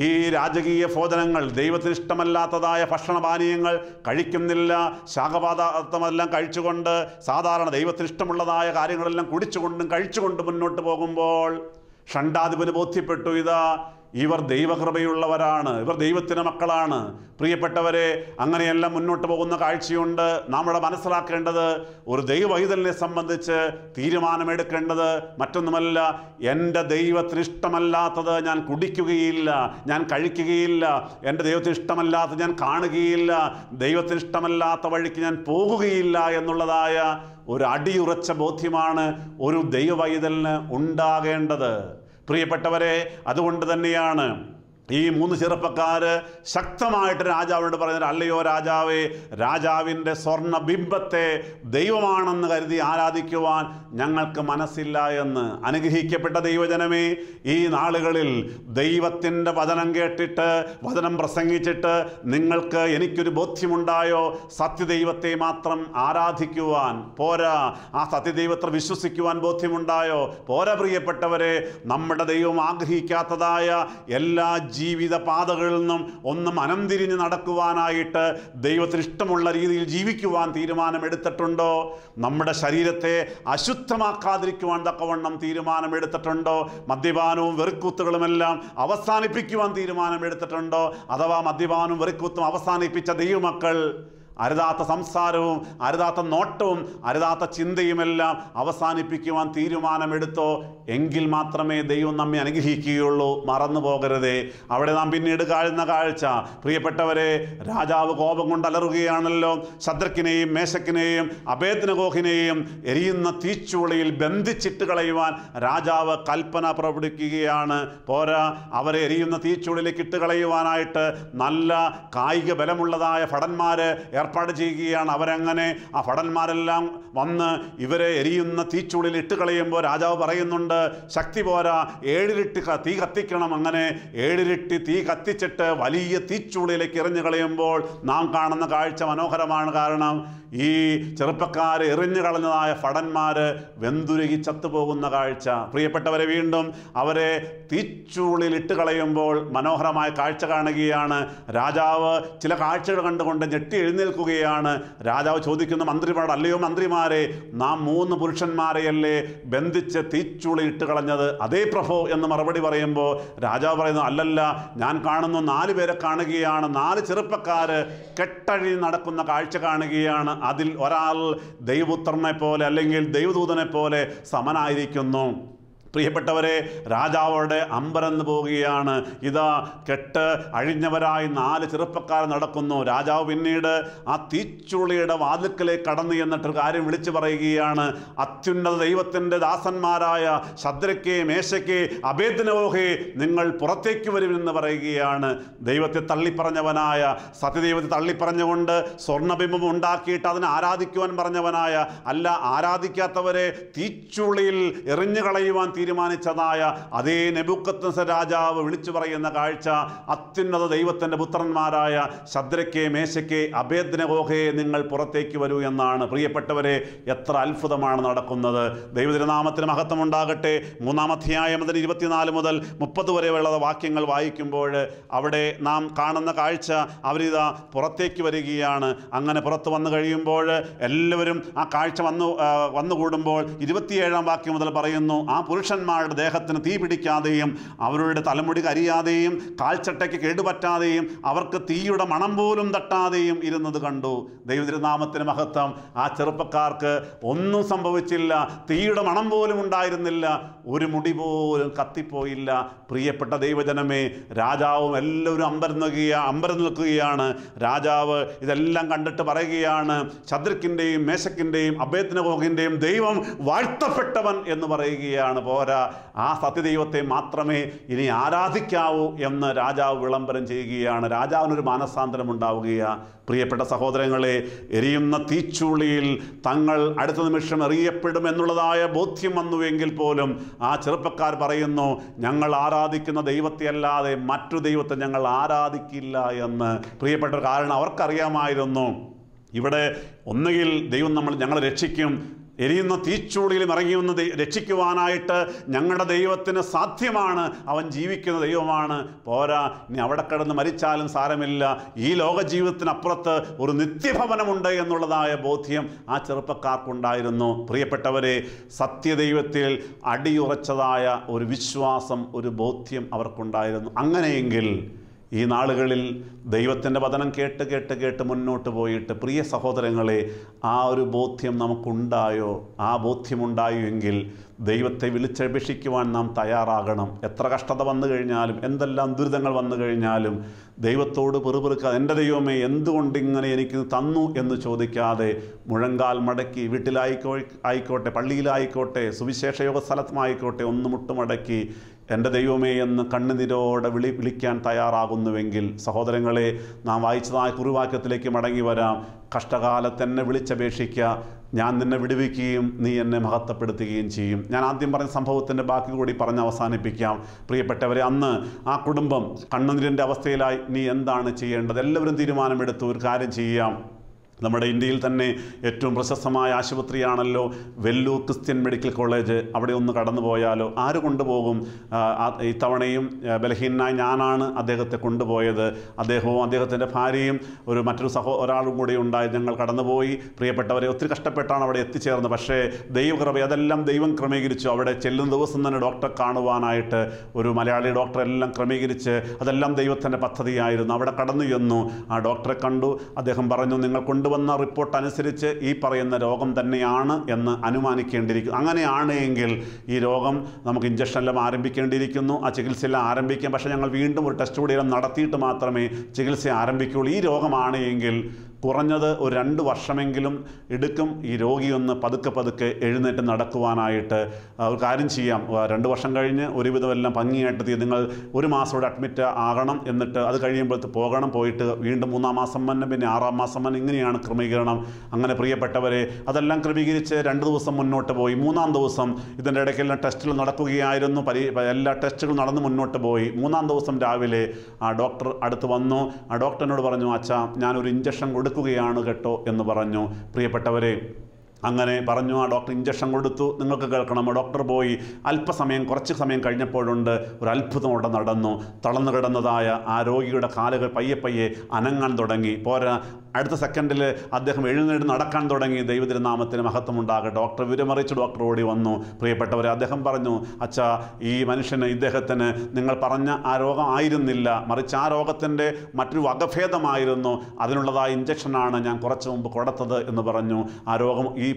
A: ഈ രാജകീയ ഭോജനങ്ങൾ, ദൈവത്തിന് ഇഷ്ടമല്ലാത്തതായ ഭക്ഷണപാനീയങ്ങൾ കഴിക്കുന്നില്ല. ശാഖപദാർത്ഥമെല്ലാം കഴിച്ചുകൊണ്ട് സാധാരണ ദൈവത്തിന് ഇഷ്ടമുള്ളതായ കാര്യങ്ങളെല്ലാം കുടിച്ചുകൊണ്ടും കഴിച്ചുകൊണ്ടും മുന്നോട്ട് പോകുമ്പോൾ ഷണ്ഡാധിപന് ബോധ്യപ്പെട്ടു, ഇതാ ഇവർ ദൈവകൃപയുള്ളവരാണ്, ഇവർ ദൈവത്തിൻ്റെ മക്കളാണ്. പ്രിയപ്പെട്ടവരെ, അങ്ങനെയെല്ലാം മുന്നോട്ട് പോകുന്ന കാഴ്ചയുണ്ട്. നമ്മുടെ മനസ്സിലാക്കേണ്ടത്, ഒരു ദൈവവൈതലിനെ സംബന്ധിച്ച് തീരുമാനമെടുക്കേണ്ടത് മറ്റൊന്നുമല്ല, എൻ്റെ ദൈവത്തിന് ഇഷ്ടമല്ലാത്തത് ഞാൻ കുടിക്കുകയില്ല, ഞാൻ കഴിക്കുകയില്ല, എൻ്റെ ദൈവത്തിന് ഇഷ്ടമല്ലാത്തത് ഞാൻ കാണുകയില്ല, ദൈവത്തിന് ഇഷ്ടമല്ലാത്ത വഴിക്ക് ഞാൻ പോകുകയില്ല എന്നുള്ളതായ ഒരു അടിയുറച്ച ബോധ്യമാണ് ഒരു ദൈവവൈതലിന് ഉണ്ടാകേണ്ടത്. പ്രിയപ്പെട്ടവരെ, അതുകൊണ്ട് തന്നെയാണ് ഈ 3 ചെറുപ്പക്കാർ ശക്തമായിട്ട് രാജാവിനോട് പറയുന്നത്, അല്ലയോ രാജാവേ, രാജാവിൻ്റെ സ്വർണ്ണ ബിംബത്തെ ദൈവമാണെന്ന് കരുതി ആരാധിക്കുവാൻ ഞങ്ങൾക്ക് മനസ്സില്ല എന്ന്. അനുഗ്രഹിക്കപ്പെട്ട ദൈവജനമേ, ഈ നാളുകളിൽ ദൈവത്തിൻ്റെ വചനം കേട്ടിട്ട്, വചനം പ്രസംഗിച്ചിട്ട് നിങ്ങൾക്ക് എനിക്കൊരു ബോധ്യമുണ്ടായോ? സത്യദൈവത്തെ മാത്രം ആരാധിക്കുവാൻ പോരാ, ആ സത്യദൈവത്തെ വിശ്വസിക്കുവാൻ ബോധ്യമുണ്ടായോ? പോരാ. പ്രിയപ്പെട്ടവരെ, നമ്മുടെ ദൈവം ആഗ്രഹിക്കാത്തതായ എല്ലാ ജീവിത പാതകളിൽ നിന്നും ഒന്നും അനംതിരിഞ്ഞ് നടക്കുവാനായിട്ട് ദൈവത്തിന് ഇഷ്ടമുള്ള രീതിയിൽ ജീവിക്കുവാൻ തീരുമാനമെടുത്തിട്ടുണ്ടോ? നമ്മുടെ ശരീരത്തെ അശുദ്ധമാക്കാതിരിക്കുവാൻ തക്കവണ്ണം തീരുമാനമെടുത്തിട്ടുണ്ടോ? മദ്യപാനവും വെറുക്കൂത്തുകളുമെല്ലാം അവസാനിപ്പിക്കുവാൻ തീരുമാനമെടുത്തിട്ടുണ്ടോ? അഥവാ മദ്യപാനവും വെറുക്കൂത്തും അവസാനിപ്പിച്ച ദൈവമക്കൾ അരുതാത്ത സംസാരവും അരുതാത്ത നോട്ടവും അരുതാത്ത ചിന്തയുമെല്ലാം അവസാനിപ്പിക്കുവാൻ തീരുമാനമെടുത്തോ? എങ്കിൽ മാത്രമേ ദൈവം നമ്മെ അനുഗ്രഹിക്കുകയുള്ളൂ. മറന്നു പോകരുതേ. അവിടെ നാം പിന്നീട് കാണുന്ന കാഴ്ച, പ്രിയപ്പെട്ടവരെ, രാജാവ് കോപം കൊണ്ട് അലറുകയാണല്ലോ. ശദ്രക്കിനെയും മേശക്കിനെയും അബേദ്നെഗോഹിനെയും എരിയുന്ന തീച്ചൂളയിൽ ബന്ധിച്ചിട്ട് കളയുവാൻ രാജാവ് കൽപ്പന പുറപ്പെടുവിക്കുകയാണ്. പോരാ, അവരെ എരിയുന്ന തീച്ചൂളിലേക്ക് ഇട്ട് കളയുവാനായിട്ട് നല്ല കായിക ബലമുള്ളതായ ഭടന്മാര് ഏർപ്പാട് ചെയ്യുകയാണ്. അവരങ്ങനെ ആ ഭടന്മാരെല്ലാം വന്ന് ഇവരെ എരിയുന്ന തീച്ചൂളിൽ ഇട്ട് കളയുമ്പോൾ രാജാവ് പറയുന്നുണ്ട്, ശക്തി പോരാ, 7 ഇരട്ടി തീ കത്തിക്കണം. അങ്ങനെ 7 ഇരട്ടി തീ കത്തിച്ചിട്ട് വലിയ തീച്ചൂളിലേക്ക് എറിഞ്ഞു കളയുമ്പോൾ നാം കാണുന്ന കാഴ്ച മനോഹരമാണ്. കാരണം ഈ ചെറുപ്പക്കാർ എറിഞ്ഞു കളഞ്ഞതായ ഭടന്മാർ വെന്തുരുകി ചത്തുപോകുന്ന കാഴ്ച. പ്രിയപ്പെട്ടവരെ, വീണ്ടും അവരെ തീച്ചൂളിൽ ഇട്ട് കളയുമ്പോൾ മനോഹരമായ കാഴ്ച കാണുകയാണ്. രാജാവ് ചില കാഴ്ചകൾ കണ്ടുകൊണ്ട് ഞെട്ടി എഴുന്നേൽക്കുകയാണ്. രാജാവ് ചോദിക്കുന്ന മന്ത്രിമാരോട്, അല്ലയോ മന്ത്രിമാരെ, നാം 3 പുരുഷന്മാരെയല്ലേ ബന്ധിച്ച് തീച്ചൂളിൽ ഇട്ട് കളഞ്ഞത്? അതേ പ്രഭോ എന്ന് മറുപടി പറയുമ്പോൾ രാജാവ് പറയുന്നു, അല്ലല്ല, ഞാൻ കാണുന്നു 4 പേരെ കാണുകയാണ്. 4 ചെറുപ്പക്കാർ കെട്ടഴി നടക്കുന്ന കാഴ്ച കാണുകയാണ്. അതിൽ ഒരാൾ ദൈവപുത്രനെ പോലെ അല്ലെങ്കിൽ ദൈവദൂതനെ പോലെ സമനായിരിക്കുന്നു. പ്രിയപ്പെട്ടവരെ, രാജാവോടെ അമ്പരന്ന് പോവുകയാണ്. ഇതാ കെട്ട് അഴിഞ്ഞവരായി 4 ചെറുപ്പക്കാർ നടക്കുന്നു. രാജാവ് പിന്നീട് ആ തീച്ചുളിയുടെ വാതിൽക്കലേക്ക് കടന്നു എന്നിട്ടൊരു കാര്യം വിളിച്ചു പറയുകയാണ്, അത്യുന്നത ദൈവത്തിൻ്റെ ദാസന്മാരായ ശദ്രക്കെ, മേശക്കെ, അബേദ്നെഗോഹേ, നിങ്ങൾ പുറത്തേക്ക് വരുമെന്ന് പറയുകയാണ്. ദൈവത്തെ തള്ളിപ്പറഞ്ഞവനായ, സത്യദൈവത്തെ തള്ളിപ്പറഞ്ഞുകൊണ്ട് സ്വർണ്ണബിംബം ഉണ്ടാക്കിയിട്ട് അതിനെ ആരാധിക്കുവാൻ പറഞ്ഞവനായ, അല്ല, ആരാധിക്കാത്തവരെ തീച്ചുളിയിൽ എറിഞ്ഞു കളയുവാൻ തീരുമാനിച്ചതായ അതേ നെബൂഖദ്നേസർ രാജാവ് വിളിച്ചു പറയുന്ന കാഴ്ച, അത്യുന്നത ദൈവത്തിൻ്റെ പുത്രന്മാരായ ശദ്രക്കെ, മേശക്കെ, അബേദ്നെഗോഹേ, നിങ്ങൾ പുറത്തേക്ക് വരൂ എന്നാണ്. പ്രിയപ്പെട്ടവരെ, എത്ര അത്ഭുതമാണ് നടക്കുന്നത്. ദൈവതിരുനാമത്തിന് മഹത്വം ഉണ്ടാകട്ടെ. 3-ാം അധ്യായം മുതൽ 24 മുതൽ 30 വരെയുള്ള വാക്യങ്ങൾ വായിക്കുമ്പോൾ അവിടെ നാം കാണുന്ന കാഴ്ച, അവരിതാ പുറത്തേക്ക് വരികയാണ്. അങ്ങനെ പുറത്ത് വന്നു കഴിയുമ്പോൾ എല്ലാവരും ആ കാഴ്ച വന്നുകൂടുമ്പോൾ 27-ാം വാക്യം മുതൽ പറയുന്നു, ആ പുരുഷന്മാരുടെ ദേഹത്തിന് തീ പിടിക്കാതെയും അവരുടെ തലമുടി കരിയാതെയും കാൽച്ചട്ടയ്ക്ക് കേടുപറ്റാതെയും അവർക്ക് തീയുടെ മണം പോലും തട്ടാതെയും ഇരുന്നത് കണ്ടു. ദൈവതിരുനാമത്തിന് മഹത്വം. ആ ചെറുപ്പക്കാർക്ക് ഒന്നും സംഭവിച്ചില്ല. തീയുടെ മണം പോലും ഉണ്ടായിരുന്നില്ല. ഒരു മുടി പോലും കത്തിപ്പോയില്ല. പ്രിയപ്പെട്ട ദൈവജനമേ, രാജാവും എല്ലാവരും അമ്പരന്ന് നിൽക്കുകയാണ്. രാജാവ് ഇതെല്ലാം കണ്ടിട്ട് പറയുകയാണ്, ശദ്രക്കിൻ്റെയും മേശക്കിൻ്റെയും അബേദ്നെഗോഹിൻ്റെയും ദൈവം വാഴ്ത്തപ്പെട്ടവൻ എന്ന് പറയുകയാണ്. പോരാ, ആ സത്യദൈവത്തെ മാത്രമേ ഇനി ആരാധിക്കാവൂ എന്ന് രാജാവ് വിളംബരം ചെയ്യുകയാണ്. രാജാവിനൊരു മാനസാന്തരം ഉണ്ടാവുകയാണ്. പ്രിയപ്പെട്ട സഹോദരങ്ങളെ, എരിയുന്ന തീച്ചൂളിയിൽ തങ്ങൾ അടുത്ത നിമിഷം എറിയപ്പെടും എന്നുള്ളതായ ബോധ്യം വന്നുവെങ്കിൽ പോലും ആ ചെറുപ്പക്കാർ പറയുന്നു, ഞങ്ങൾ ആരാധിക്കുന്ന ദൈവത്തെ അല്ലാതെ മറ്റു ദൈവത്തെ ഞങ്ങൾ ആരാധിക്കില്ല എന്ന്. പ്രിയപ്പെട്ട കാരണം അവർക്കറിയാമായിരുന്നു, ഇവിടെ ഒന്നുകിൽ ദൈവം ഞങ്ങളെ രക്ഷിക്കും, എരിയുന്ന തീച്ചൂടിയിലും ഇറങ്ങി വന്ന് രക്ഷിക്കുവാനായിട്ട് ഞങ്ങളുടെ ദൈവത്തിന് സാധ്യമാണ്. അവൻ ജീവിക്കുന്ന ദൈവമാണ്. പോരാ, ഇനി അവിടെ കിടന്ന് മരിച്ചാലും സാരമില്ല, ഈ ലോക ജീവിതത്തിനപ്പുറത്ത് ഒരു നിത്യഭവനമുണ്ട് എന്നുള്ളതായ ബോധ്യം ആ ചെറുപ്പക്കാർക്കുണ്ടായിരുന്നു. പ്രിയപ്പെട്ടവരെ, സത്യദൈവത്തിൽ അടിയുറച്ചതായ ഒരു വിശ്വാസം, ഒരു ബോധ്യം അവർക്കുണ്ടായിരുന്നു. അങ്ങനെയെങ്കിൽ ഈ നാളുകളിൽ ദൈവത്തിൻ്റെ വചനം കേട്ട് മുന്നോട്ട് പോയിട്ട്, പ്രിയ സഹോദരങ്ങളെ, ആ ഒരു ബോധ്യം നമുക്കുണ്ടായോ? ആ ബോധ്യമുണ്ടായോ എങ്കിൽ ദൈവത്തെ വിളിച്ചപേക്ഷിക്കുവാൻ നാം തയ്യാറാകണം. എത്ര കഷ്ടത വന്നു കഴിഞ്ഞാലും, എന്തെല്ലാം ദുരിതങ്ങൾ വന്നു കഴിഞ്ഞാലും ദൈവത്തോട് പെറുപെറുക്കാതെ, എൻ്റെ ദൈവമേ എന്തുകൊണ്ട് ഇങ്ങനെ എനിക്ക് തന്നു എന്ന് ചോദിക്കാതെ മുഴങ്കാൽ മടക്കി, വീട്ടിലായിക്കോട്ടെ, പള്ളിയിലായിക്കോട്ടെ, സുവിശേഷ യോഗ സ്ഥലത്തുമായിക്കോട്ടെ, ഒന്ന് മുട്ടുമടക്കി എൻ്റെ ദൈവമേ എന്ന് കണ്ണുനീരോടെ വിളിക്കാൻ തയ്യാറാകുന്നുവെങ്കിൽ, സഹോദരങ്ങളെ, നാം വായിച്ചതായ കുറിവാക്യത്തിലേക്ക് മടങ്ങി വരാം. കഷ്ടകാലത്തെന്നെ വിളിച്ചപേക്ഷിക്കുക, ഞാൻ നിന്നെ വിടുവിക്കുകയും നീ എന്നെ മഹത്വപ്പെടുത്തുകയും ചെയ്യും. ഞാൻ ആദ്യം പറഞ്ഞ സംഭവത്തിൻ്റെ ബാക്കി കൂടി പറഞ്ഞ് അവസാനിപ്പിക്കാം. പ്രിയപ്പെട്ടവരെ, അന്ന് ആ കുടുംബം കണ്ണുനീരിൻ്റെ അവസ്ഥയിലായി. നീ എന്താണ് ചെയ്യേണ്ടത്? എല്ലാവരും തീരുമാനമെടുത്തു, ഒരു കാര്യം ചെയ്യാം. നമ്മുടെ ഇന്ത്യയിൽ തന്നെ ഏറ്റവും പ്രശസ്തമായ ആശുപത്രിയാണല്ലോ വെല്ലൂർ ക്രിസ്ത്യൻ മെഡിക്കൽ കോളേജ്. അവിടെ ഒന്ന് കടന്നു പോയാലോ? ആര് കൊണ്ടുപോകും? ഇത്തവണയും ബലഹീനായ ഞാനാണ് അദ്ദേഹത്തെ കൊണ്ടുപോയത്. അദ്ദേഹവും അദ്ദേഹത്തിൻ്റെ ഭാര്യയും മറ്റൊരു ഒരാളും കൂടി ഉണ്ടായി. ഞങ്ങൾ കടന്നുപോയി. പ്രിയപ്പെട്ടവരെ, ഒത്തിരി കഷ്ടപ്പെട്ടാണ് അവിടെ എത്തിച്ചേർന്നത്. പക്ഷേ ദൈവകൃപ, അതെല്ലാം ദൈവം ക്രമീകരിച്ചു. അവിടെ ചെല്ലുന്ന ദിവസം തന്നെ ഡോക്ടറെ കാണുവാനായിട്ട് ഒരു മലയാളി ഡോക്ടറെ എല്ലാം ക്രമീകരിച്ച്, അതെല്ലാം ദൈവത്തിൻ്റെ പദ്ധതിയായിരുന്നു. അവിടെ കടന്നു ചെന്നു, ആ ഡോക്ടറെ കണ്ടു. അദ്ദേഹം പറഞ്ഞു, നിങ്ങൾ കൊണ്ടുവന്ന റിപ്പോർട്ട് അനുസരിച്ച് ഈ പറയുന്ന രോഗം തന്നെയാണ് എന്ന് അനുമാനിക്കേണ്ടിയിരിക്കുന്നു. അങ്ങനെയാണ് എങ്കിൽ ഈ രോഗം നമുക്ക് ഇഞ്ചക്ഷനെല്ലാം ആരംഭിക്കേണ്ടിയിരിക്കുന്നു. ആ ചികിത്സയെല്ലാം ആരംഭിക്കാം. പക്ഷേ ഞങ്ങൾ വീണ്ടും ഒരു ടെസ്റ്റ് കൂടി നടത്തിയിട്ട് മാത്രമേ ചികിത്സ ആരംഭിക്കുകയുള്ളൂ. ഈ രോഗമാണ് എങ്കിൽ കുറഞ്ഞത് ഒരു 2 വർഷമെങ്കിലും എടുക്കും ഈ രോഗിയൊന്ന് പതുക്കെ എഴുന്നേറ്റ് നടക്കുവാനായിട്ട്. ഒരു കാര്യം ചെയ്യാം, 2 വർഷം കഴിഞ്ഞ് ഒരുവിധം എല്ലാം ഭംഗിയായിട്ട് നിങ്ങൾ 1 മാസം കൂടെ അഡ്മിറ്റ് ആകണം. എന്നിട്ട് അത് കഴിയുമ്പോൾ പോകണം. പോയിട്ട് വീണ്ടും 3-ാം മാസം തന്നെ, പിന്നെ 6-ാം മാസം തന്നെ, ഇങ്ങനെയാണ് ക്രമീകരണം. അങ്ങനെ പ്രിയപ്പെട്ടവരെ, അതെല്ലാം ക്രമീകരിച്ച് 2 ദിവസം മുന്നോട്ട് പോയി. 3-ാം ദിവസം ഇതിൻ്റെ ഇടയ്ക്കെല്ലാം ടെസ്റ്റുകൾ നടക്കുകയായിരുന്നു. എല്ലാ ടെസ്റ്റുകളും നടന്ന് മുന്നോട്ട് പോയി. 3-ാം ദിവസം രാവിലെ ആ ഡോക്ടർ അടുത്ത് വന്നു. ആ ഡോക്ടറിനോട് പറഞ്ഞു, അച്ഛാ, ഞാനൊരു ഇഞ്ചക്ഷൻ കൊടുക്കുകയാണ് കേട്ടോ എന്ന് പറഞ്ഞു. പ്രിയപ്പെട്ടവരെ, അങ്ങനെ പറഞ്ഞു. ആ ഡോക്ടർ ഇഞ്ചക്ഷൻ കൊടുത്തു. നിങ്ങൾക്ക് കേൾക്കണം, ഡോക്ടർ പോയി കുറച്ച് സമയം കഴിഞ്ഞപ്പോഴുണ്ട് ഒരു അത്ഭുതം അവിടെ നടന്നു. തളർന്നു കിടന്നതായ ആ രോഗിയുടെ കാലുകൾ പയ്യെ അനങ്ങാൻ തുടങ്ങി. പോരാ, അടുത്ത സെക്കൻഡിൽ അദ്ദേഹം എഴുന്നേറ്റ് നടക്കാൻ തുടങ്ങി. ദൈവതിരുനാമത്തിന് മഹത്വമുണ്ടാകട്ടെ. ഡോക്ടർ വിവരമറിയിച്ച് ഡോക്ടർ ഓടി വന്നു. പ്രിയപ്പെട്ടവരെ, അദ്ദേഹം പറഞ്ഞു, അച്ഛാ, ഈ മനുഷ്യന്, ഇദ്ദേഹത്തിന് നിങ്ങൾ പറഞ്ഞ ആ രോഗം ആയിരുന്നില്ല, മറിച്ച് ആ രോഗത്തിൻ്റെ മറ്റൊരു വകഭേദമായിരുന്നു. അതിനുള്ളതായ ഇഞ്ചക്ഷനാണ് ഞാൻ കുറച്ച് മുമ്പ് കൊടുത്തത് എന്ന് പറഞ്ഞു. ആ രോഗം, ഈ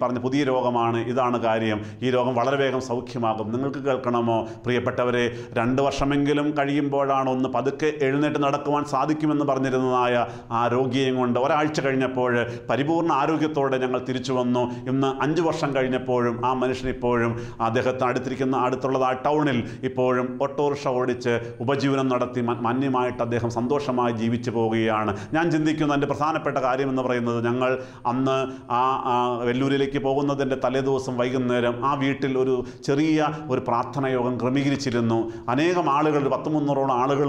A: പറഞ്ഞ പുതിയ രോഗമാണ്. ഇതാണ് കാര്യം. ഈ രോഗം വളരെ വേഗം സൗഖ്യമാകും. നിങ്ങൾക്ക് കേൾക്കണമോ പ്രിയപ്പെട്ടവരെ? 2 വർഷമെങ്കിലും കഴിയുമ്പോഴാണ് ഒന്ന് പതുക്കെ എഴുന്നേറ്റ് നടക്കുവാൻ സാധിക്കുമെന്ന് പറഞ്ഞിരുന്നതായ ആ രോഗിയെയും കൊണ്ട് ഒരാഴ്ച കഴിഞ്ഞപ്പോൾ പരിപൂർണ്ണ ആരോഗ്യത്തോടെ ഞങ്ങൾ തിരിച്ചു വന്നു. ഇന്ന് 5 വർഷം കഴിഞ്ഞപ്പോഴും ആ മനുഷ്യൻ ഇപ്പോഴും അദ്ദേഹത്തിന് അടുത്തുള്ളത് ആ ടൗണിൽ ഇപ്പോഴും ഓട്ടോറിക്ഷ ഓടിച്ച് ഉപജീവനം നടത്തി മാന്യമായിട്ട് അദ്ദേഹം സന്തോഷമായി ജീവിച്ചു പോവുകയാണ്. ഞാൻ ചിന്തിക്കുന്ന എൻ്റെ പ്രധാനപ്പെട്ട കാര്യമെന്ന് പറയുന്നത്, ഞങ്ങൾ അന്ന് വെല്ലൂരിലേക്ക് പോകുന്നതിൻ്റെ തലേദിവസം വൈകുന്നേരം ആ വീട്ടിൽ ഒരു ചെറിയ പ്രാർത്ഥനാ യോഗം ക്രമീകരിച്ചിരുന്നു. അനേകം ആളുകൾ, 100-300ഓളം ആളുകൾ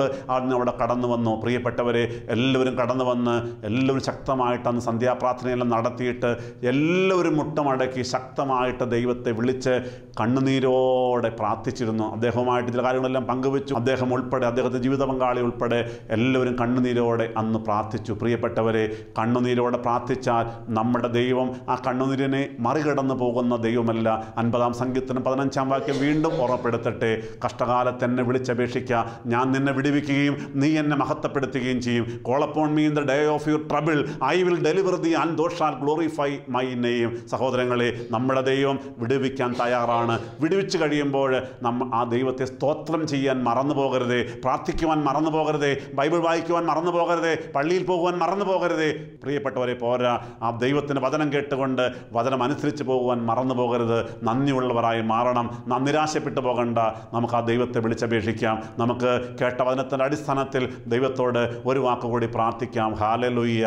A: അവിടെ കടന്നു വന്നു. പ്രിയപ്പെട്ടവരെ, എല്ലാവരും കടന്നു വന്ന് എല്ലാവരും ശക്തമായിട്ട് അന്ന് സന്ധ്യാപ്രാർത്ഥനയെല്ലാം നടത്തിയിട്ട് എല്ലാവരും മുട്ടമടക്കി ശക്തമായിട്ട് ദൈവത്തെ വിളിച്ച് കണ്ണുനീരോടെ പ്രാർത്ഥിച്ചിരുന്നു. അദ്ദേഹവുമായിട്ട് ചില കാര്യങ്ങളെല്ലാം പങ്കുവെച്ചു. അദ്ദേഹം ഉൾപ്പെടെ, അദ്ദേഹത്തിൻ്റെ ജീവിത പങ്കാളി ഉൾപ്പെടെ എല്ലാവരും കണ്ണുനീരോടെ അന്ന് പ്രാർത്ഥിച്ചു. പ്രിയപ്പെട്ടവരെ, കണ്ണുനീരോടെ പ്രാർത്ഥിച്ചാൽ നമ്മുടെ ദൈവം ആ കണ്ണുനീരിനെ മറികടന്നു പോകുന്ന ദൈവമല്ല. 50-ാം സങ്കീർത്തനം 15-ാം വാക്യം വീണ്ടും ഓർമ്മപ്പെടുത്തട്ടെ. കഷ്ടകാലത്തെന്നെ വിളിച്ചപേക്ഷിക്കുക, ഞാൻ നിന്നെ വിടുവിക്കുകയും നീ എന്നെ മഹത്വപ്പെടുത്തുകയും ചെയ്യും. Call upon me in the day of your trouble, I will deliver the and thou shall glorify my name. സഹോദരങ്ങളെ, നമ്മുടെ ദൈവം വിടുവിക്കാൻ തയ്യാറാണ്. വിടുവിച്ച് കഴിയുമ്പോൾ ആ ദൈവത്തെ സ്തോത്രം ചെയ്യാൻ മറന്നു പോകരുതേ, പ്രാർത്ഥിക്കുവാൻ മറന്നു പോകരുതേ, ബൈബിൾ വായിക്കുവാൻ മറന്നു പോകരുതേ, പള്ളിയിൽ പോകുവാൻ മറന്നു പോകരുതേ. പ്രിയപ്പെട്ടവരെ, പോരാ, ആ ദൈവത്തിൻ്റെ വചനം കേട്ടുകൊണ്ട് വചനം അനുസരിച്ച് പോകുവാൻ മറന്നു പോകരുത്. നന്ദിയുള്ളവരായി മാറണം. നിരാശപ്പെട്ടു പോകണ്ട. നമുക്ക് ആ ദൈവത്തെ വിളിച്ചപേക്ഷിക്കാം. നമുക്ക് കേട്ട വചനത്തിൻ്റെ അടിസ്ഥാനത്തിൽ ദൈവത്തോട് ഒരു വാക്കുകൂടി പ്രാർത്ഥിക്കാം. ഹല്ലേലൂയ.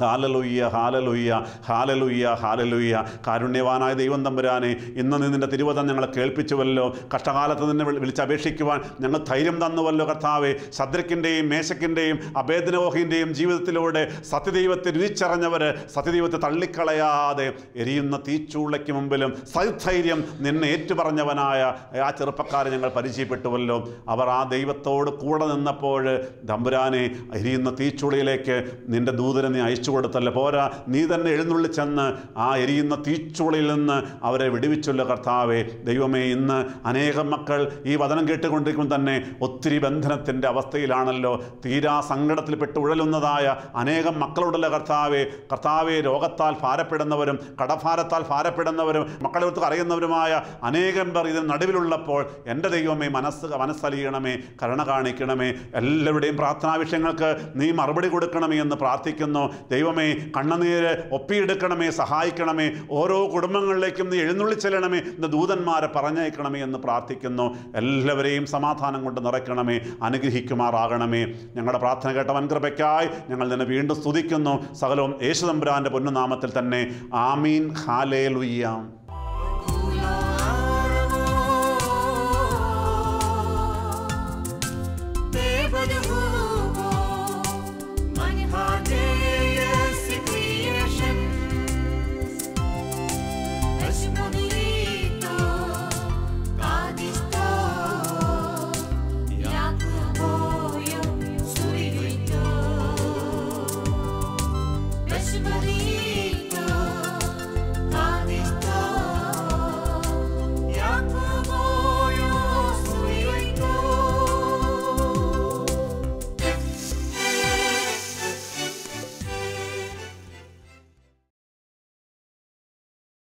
A: ഹാലലുയ്യ ഹാലലുയ്യ ഹാലലുയ്യ ഹാലലുയ്യ. കാരുണ്യവാനായ ദൈവം തമ്പുരാനെ, ഇന്ന് നീ നിൻ്റെ തിരുവചനം ഞങ്ങളെ കേൾപ്പിച്ചുവല്ലോ. കഷ്ടകാലത്ത് നിന്നെ വിളിച്ചപേക്ഷിക്കുവാൻ ഞങ്ങൾ ധൈര്യം തന്നുവല്ലോ കർത്താവേ. ശദ്രക്കിൻ്റെയും മേശക്കിൻ്റെയും അബേദ്നെഗോഹിൻ്റെയും ജീവിതത്തിലൂടെ സത്യദൈവത്തെ രുചിച്ചറിഞ്ഞവർ സത്യദൈവത്തെ തള്ളിക്കളയാതെ എരിയുന്ന തീച്ചൂളയ്ക്ക് മുമ്പിലും സൈധൈര്യം നിന്നെ ഏറ്റുപറഞ്ഞവനായ ആ ചെറുപ്പക്കാരെ ഞങ്ങൾ പരിചയപ്പെട്ടുവല്ലോ. അവർ ആ ദൈവത്തോട് കൂടെ നിന്നപ്പോൾ തമ്പുരാനെ എരിയുന്ന തീച്ചൂളയിലേക്ക് നിൻ്റെ ദൂതനെ നീ അയച്ചു കൊടുത്തല്ലോ. പോരാ, നീ തന്നെ എഴുന്നള്ളി ചെന്ന് ആ എരിയുന്ന തീച്ചൂളയിൽ നിന്ന് അവരെ വിടുവിച്ചല്ലോ കർത്താവേ. ദൈവമേ, ഇന്ന് അനേകം മക്കൾ ഈ വചനം കേട്ടുകൊണ്ടിരിക്കുമ്പോൾ തന്നെ ഒത്തിരി ബന്ധനത്തിൻ്റെ അവസ്ഥയിലാണല്ലോ. തീരാ സങ്കടത്തിൽപ്പെട്ട് ഉഴലുന്നതായ അനേകം മക്കളുണ്ടല്ലോ കർത്താവേ. കർത്താവേ, രോഗത്താൽ ഭാരപ്പെടുന്നവരും കടഭാരത്താൽ ഭാരപ്പെടുന്നവരും മക്കളെടുത്ത് അറിയുന്നവരുമായ അനേകം പേർ ഇതിന് നടുവിലുള്ളപ്പോൾ എൻ്റെ ദൈവമേ, മനസ്സലിയണമേ, കരുണ കാണിക്കണമേ. എല്ലാവരുടെയും പ്രാർത്ഥനാ വിഷയങ്ങൾക്ക് നീ മറുപടി കൊടുക്കണമേ എന്ന് പ്രാർത്ഥിക്കുന്നു. ദൈവമേ, കണ്ണുനീര് ഒപ്പിയെടുക്കണമേ, സഹായിക്കണമേ. ഓരോ കുടുംബങ്ങളിലേക്കും നീ എഴുന്നള്ളിച്ചെല്ലണമേ, ഇന്ന് ദൂതന്മാരെ പറഞ്ഞയക്കണമേ എന്ന് പ്രാർത്ഥിക്കുന്നു. എല്ലാവരെയും സമാധാനം കൊണ്ട് നിറയ്ക്കണമേ, അനുഗ്രഹിക്കുമാറാകണമേ. ഞങ്ങളുടെ പ്രാർത്ഥന കേട്ട വൻകൃപയ്ക്കായി ഞങ്ങൾ നിന്നെ വീണ്ടും സ്തുതിക്കുന്നു. സകലവും യേശു തമ്പുരാൻ്റെ പൊന്നുനാമത്തിൽ തന്നെ. ആമീൻ. ഹല്ലേലൂയ.